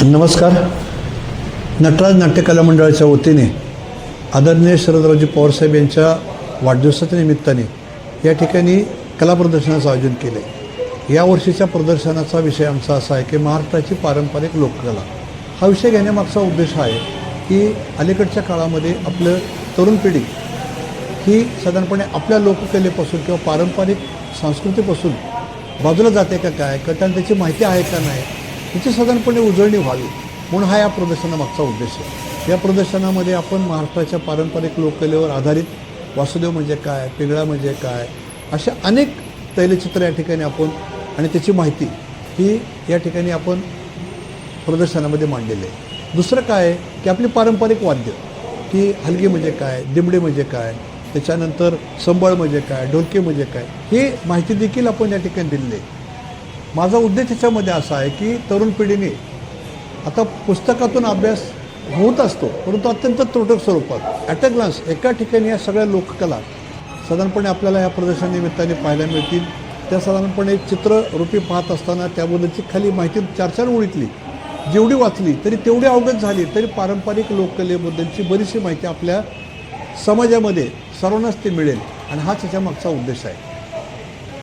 नमस्कार. नटराज नाट्यकला मंडळाच्या वतीने आदरणीय शरदरावजी पवारसाहेब यांच्या वाढदिवसाच्या निमित्ताने या ठिकाणी कला प्रदर्शनाचं आयोजन केलं आहे. यावर्षीच्या प्रदर्शनाचा विषय आमचा असा आहे की महाराष्ट्राची पारंपरिक लोककला. हा विषय घेण्यामागचा उद्देश हा आहे की अलीकडच्या काळामध्ये आपलं तरुण पिढी ही साधारणपणे आपल्या लोककलेपासून किंवा पारंपरिक संस्कृतीपासून बाजूला जाते का काय, त्यांना त्याची माहिती आहे का नाही, याची साधारणपणे उजळणी व्हावी म्हणून हा या प्रदर्शनामागचा उद्देश आहे. या प्रदर्शनामध्ये आपण महाराष्ट्राच्या पारंपरिक लोककलेवर आधारित वासुदेव म्हणजे काय, पिंगळा म्हणजे काय, अशा अनेक तैलचित्र या ठिकाणी आपण आणि त्याची माहिती ही या ठिकाणी आपण प्रदर्शनामध्ये मांडलेली आहे. दुसरं काय की आपली पारंपरिक वाद्य की हलगी म्हणजे काय, दिमडे म्हणजे काय, त्याच्यानंतर संबळ म्हणजे काय, ढोलकी म्हणजे काय, ही माहिती देखील आपण या ठिकाणी दिलेली आहे. माझा उद्देश त्याच्यामध्ये असा आहे की तरुण पिढीने आता पुस्तकातून अभ्यास होत असतो परंतु अत्यंत त्रोटक स्वरूपात ॲट अ ग्लान्स एका ठिकाणी या सगळ्या लोककला साधारणपणे आपल्याला या प्रदर्शनानिमित्ताने पाहायला मिळतील. त्या साधारणपणे चित्ररूपी पाहत असताना त्याबद्दलची खाली माहिती 4-4 ओळीतली जेवढी वाचली तरी तेवढी अवगत झाली तरी पारंपरिक लोककलेबद्दलची बरीचशी माहिती आपल्या समाजामध्ये सर्वांनाच ते मिळेल आणि हाच याच्या मागचा उद्देश आहे.